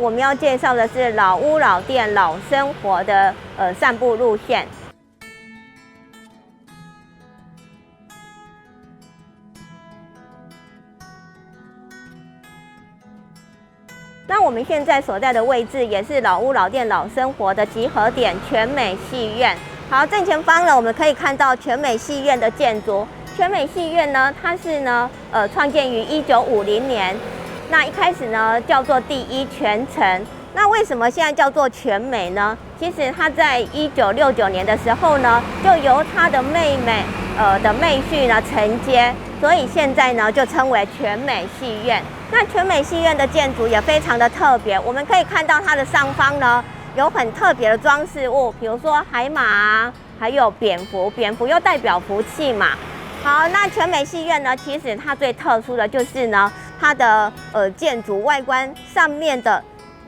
我们要介绍的是老屋、老店、老生活的散步路线。那我们现在所在的位置也是老屋、老店、老生活的集合点——全美戏院。好，正前方呢，我们可以看到全美戏院的建筑。全美戏院呢，它是呢，创建于1950年。那一开始呢，叫做第一全城。那为什么现在叫做全美呢？其实它在1969年的时候呢，就由他的妹妹的妹婿呢承接，所以现在呢就称为全美戏院。那全美戏院的建筑也非常的特别，我们可以看到它的上方呢有很特别的装饰物，比如说海马啊，还有蝙蝠，蝙蝠又代表福气嘛。好，那全美戏院呢，其实它最特殊的就是呢，它的建筑外观上面的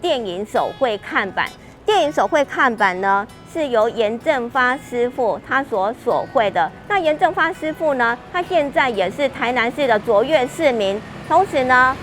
电影手绘看板。电影手绘看板呢，是由严正发师傅他所绘的。那严正发师傅呢，他现在也是台南市的卓越市民，同时呢，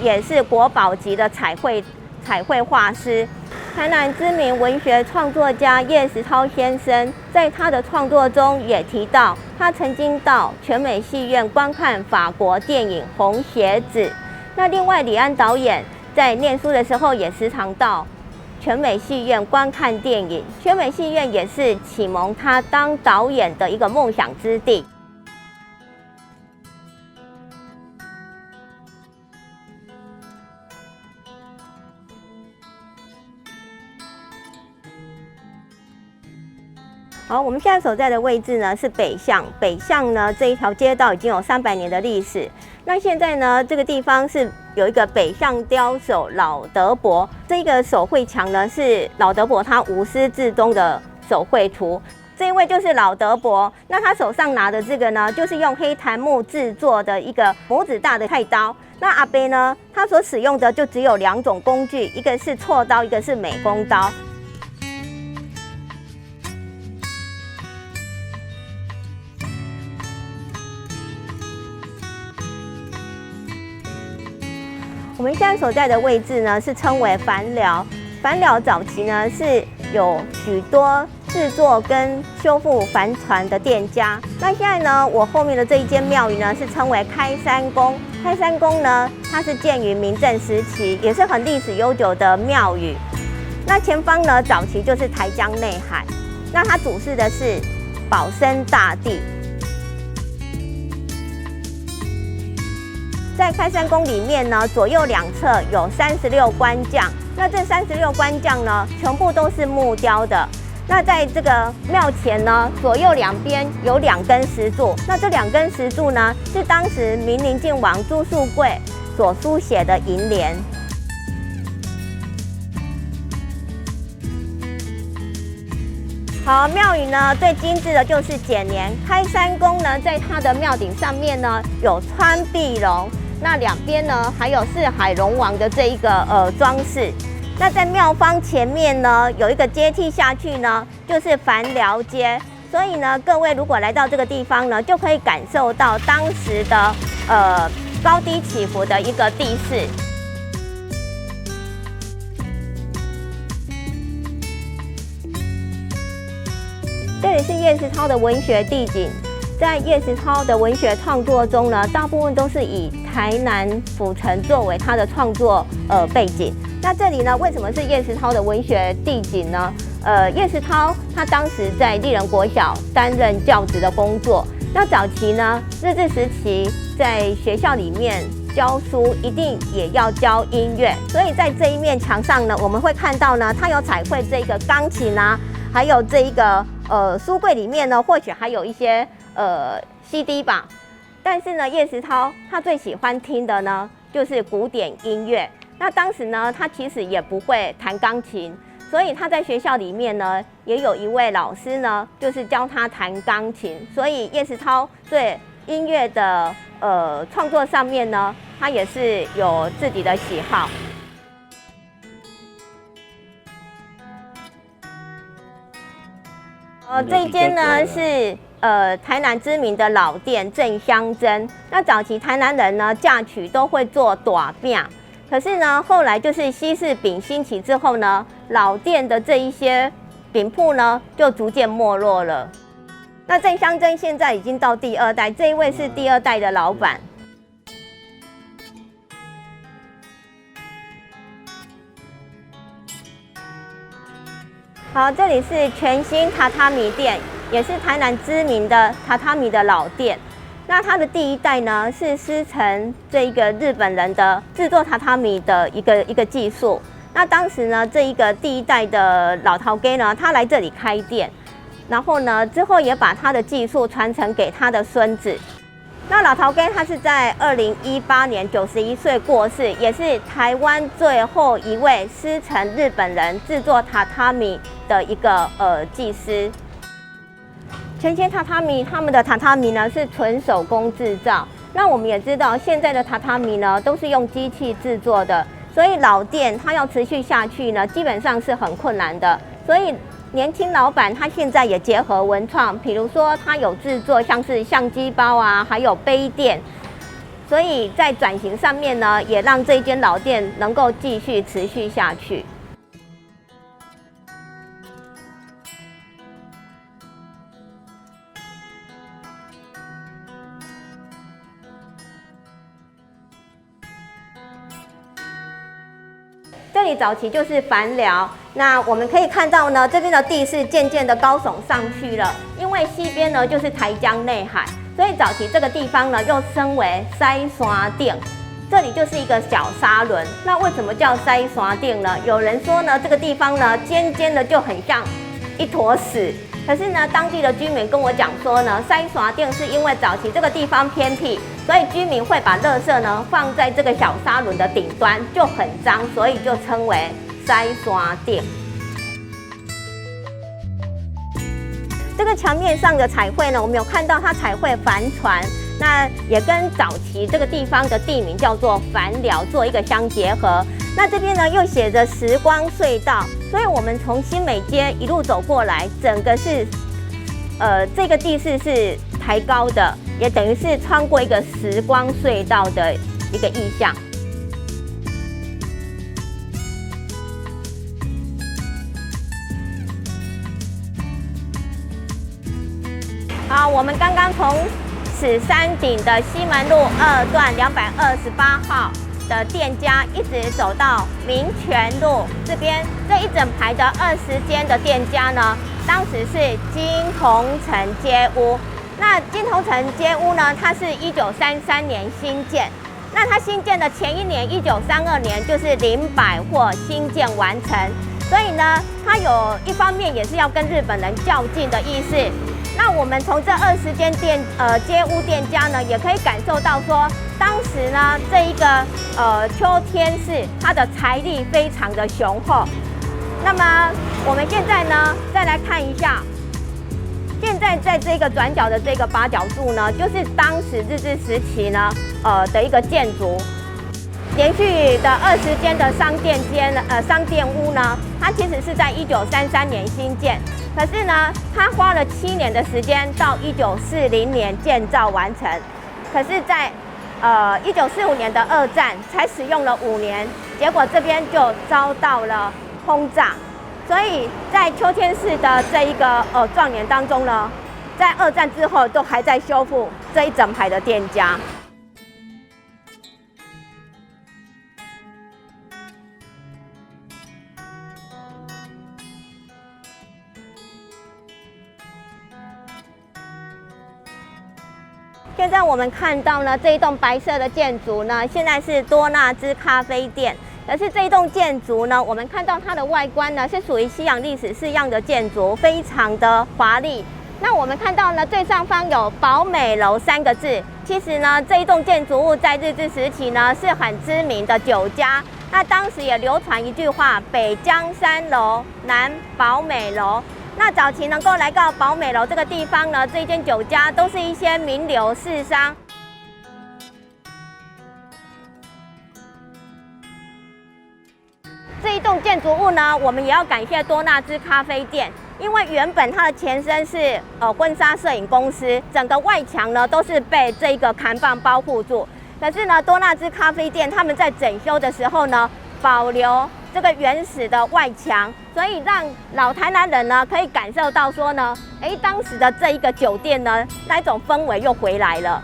也是国宝级的彩绘画师。台南知名文学创作家叶石涛先生在他的创作中也提到，他曾经到全美戏院观看法国电影《红鞋子》。那另外，李安导演在念书的时候也时常到全美戏院观看电影。全美戏院也是启蒙他当导演的一个梦想之地。好，我们现在所在的位置呢是北巷。北巷呢这一条街道已经有300年的历史。那现在呢这个地方是有一个北巷雕手老德伯，这个手绘墙呢是老德伯他无师自通的手绘图。这一位就是老德伯，那他手上拿的这个呢，就是用黑檀木制作的一个拇指大的菜刀。那阿伯呢，他所使用的就只有2种工具，一个是锉刀，一个是美工刀。我们现在所在的位置呢，是称为樊寮。樊寮早期呢是有许多制作跟修复帆船的店家。那现在呢，我后面的这一间庙宇呢，是称为开山宫。开山宫呢，它是建于明郑时期，也是很历史悠久的庙宇。那前方呢，早期就是台江内海。那它主事的是保生大帝。在开山宫里面呢，左右两侧有36官将。那这36官将呢，全部都是木雕的。那在这个庙前呢，左右两边有2根石柱。那这2根石柱呢，是当时明宁靖王朱树贵所书写的楹联。好，庙宇呢最精致的就是剪年。开山宫呢，在它的庙顶上面呢有穿壁龙。那两边呢，还有四海龙王的这一个装饰。那在庙方前面呢，有一个阶梯下去呢，就是樊寮街。所以呢，各位如果来到这个地方呢，就可以感受到当时的高低起伏的一个地势。这里是叶石涛的文学地景。在叶石涛的文学创作中呢，大部分都是以台南府城作为他的创作背景。那这里呢，为什么是叶石涛的文学地景呢？叶石涛他当时在丽人国小担任教职的工作。那早期呢，日治时期在学校里面教书，一定也要教音乐，所以在这一面墙上呢，我们会看到呢，它有彩绘这个钢琴啊，还有这一个书柜里面呢，或许还有一些CD 吧。但是呢，叶石涛他最喜欢听的呢，就是古典音乐。那当时呢，他其实也不会弹钢琴，所以他在学校里面呢，也有一位老师呢，就是教他弹钢琴。所以叶石涛对音乐的创作上面呢，他也是有自己的喜好。这一间呢是台南知名的老店郑香珍。那早期台南人呢嫁娶都会做大饼，可是呢，后来就是西式饼兴起之后呢，老店的这一些饼铺呢，就逐渐没落了。那郑香珍现在已经到第2代，这一位是第2代的老板。好，这里是全新榻榻米店，也是台南知名的榻榻米的老店。那它的第1代呢，是师承这一个日本人的制作榻榻米的一个技术。那当时呢，这一个第1代的老头家呢，他来这里开店，然后呢，之后也把他的技术传承给他的孙子。那老头家他是在2018年91岁过世，也是台湾最后一位师承日本人制作榻榻米的一个技师。全新榻榻米他们的榻榻米呢是纯手工制造。那我们也知道，现在的榻榻米呢都是用机器制作的，所以老店它要持续下去呢，基本上是很困难的。所以年轻老板他现在也结合文创，比如说他有制作像是相机包啊，还有杯垫，所以在转型上面呢，也让这间老店能够继续持续下去。这里早期就是樊寮，那我们可以看到呢，这边的地势渐渐的高耸上去了，因为西边呢就是台江内海，所以早期这个地方呢又称为西山顶，这里就是一个小沙轮。那为什么叫西山顶呢？有人说呢，这个地方呢尖尖的就很像一坨屎。可是呢，当地的居民跟我讲说呢，西山顶是因为早期这个地方偏僻，所以居民会把垃圾呢放在这个小沙轮的顶端，就很脏，所以就称为西山顶。这个墙面上的彩绘呢，我们有看到它彩绘帆船，那也跟早期这个地方的地名叫做樊寮做一个相结合。那这边呢又写着时光隧道，所以我们从新美街一路走过来，整个是这个地势是抬高的，也等于是穿过一个时光隧道的一个意象。好，我们刚刚从史山顶的西门路2段228号的店家，一直走到民权路这边，这一整排的20间的店家呢，当时是金同城街屋。那金同城街屋呢，它是1933年新建，那它新建的前一年1932年就是林百货新建完成，所以呢，它有一方面也是要跟日本人较劲的意思。那我们从这20间街屋店家呢，也可以感受到说，当时呢这一个秋天市它的财力非常的雄厚。那么我们现在呢再来看一下，现在在这个转角的这个八角柱呢，就是当时日治时期呢的一个建筑。连续的20间的商店屋呢，它其实是在1933年新建。可是呢，它花了7年的时间，到1940年建造完成。可是在1945年的2战才使用了5年，结果这边就遭到了轰炸。所以在秋天市的这一个壮年当中呢，在2战之后都还在修复这一整排的店家。现在我们看到呢，这一栋白色的建筑呢，现在是多纳兹咖啡店。可是这一栋建筑呢，我们看到它的外观呢，是属于西洋历史式样的建筑，非常的华丽。那我们看到呢，最上方有宝美楼3个字。其实呢，这一栋建筑物在日治时期呢，是很知名的酒家。那当时也流传一句话：北江山楼，南宝美楼。那早期能够来到宝美楼这个地方呢，这一间酒家都是一些名流士商。这一栋建筑物呢，我们也要感谢多纳兹咖啡店，因为原本它的前身是婚纱摄影公司，整个外墙呢都是被这个看板保护住。可可是呢，多纳兹咖啡店他们在整修的时候呢，保留这个原始的外墙，所以让老台南人呢可以感受到说呢，当时的这一个酒店呢，那一种氛围又回来了。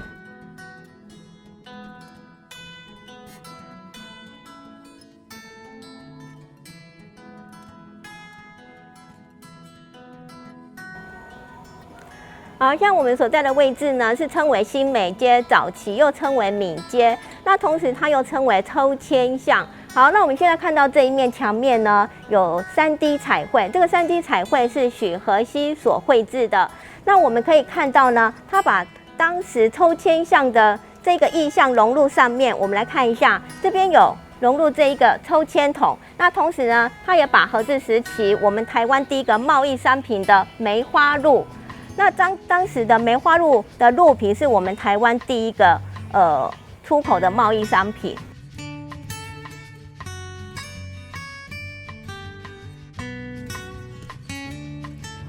好像我们所在的位置呢，是称为新美街，早期又称为米街，那同时它又称为抽签巷。好，那我们现在看到这一面墙面呢，有3D 彩绘，这个3D 彩绘是许和熙所绘制的。那我们可以看到呢，他把当时抽签巷的这个意象融入上面。我们来看一下，这边有融入这一个抽签筒，那同时呢，他也把荷治时期我们台湾第一个贸易商品的梅花鹿。那当时的梅花鹿的鹿皮是我们台湾第一个出口的贸易商品。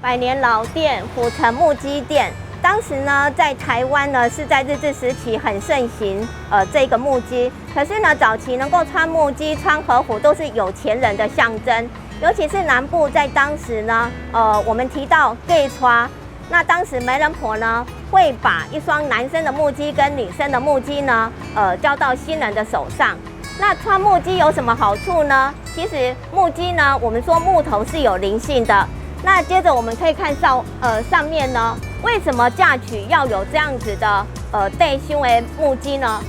百年老店府城木屐店，当时呢在台湾呢是在日治时期很盛行这个木屐，可是呢早期能够穿木屐、穿和服都是有钱人的象征，尤其是南部在当时呢我们提到gay穿。那当时媒人婆呢，会把一双男生的木屐跟女生的木屐呢，交到新人的手上。那穿木屐有什么好处呢？其实木屐呢，我们说木头是有灵性的。那接着我们可以看到，上面呢，为什么嫁娶要有这样子的带胸的木屐呢？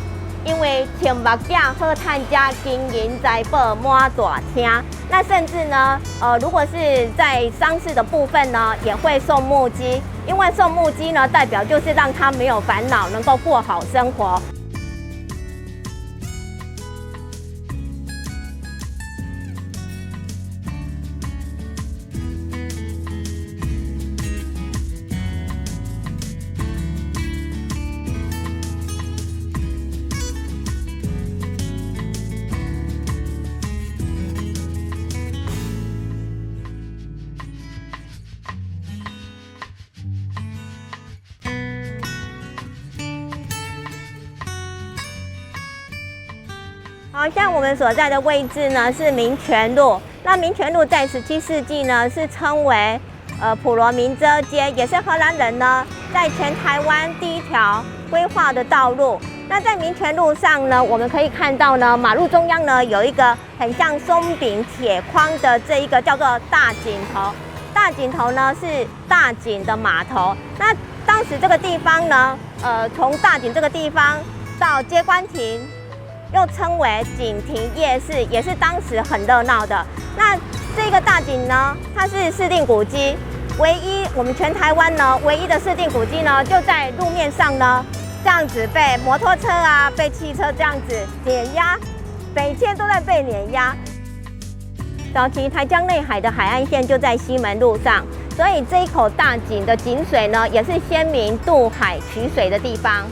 因为天目嫁好趁家金银财宝满大厅。那甚至呢，如果是在丧事的部分呢，也会送木屐，因为送木屐呢，代表就是让他没有烦恼，能够过好生活。好像我们所在的位置呢是民权路，那民权路在17世纪呢是称为普罗民遮街，也是荷兰人呢在全台湾第一条规划的道路。那在民权路上呢，我们可以看到呢，马路中央呢有一个很像松饼铁框的这一个叫做大井头，大井头呢是大井的码头。那当时这个地方呢，从大井这个地方到接官亭。又称为井亭夜市，也是当时很热闹的。那这个大井呢，它是市定古迹，唯一我们全台湾呢唯一的市定古迹呢，就在路面上呢，这样子被摩托车啊、被汽车这样子碾压，每天都在被碾压。早期台江内海的海岸线就在西门路上，所以这一口大井的井水呢，也是先民渡海取水的地方。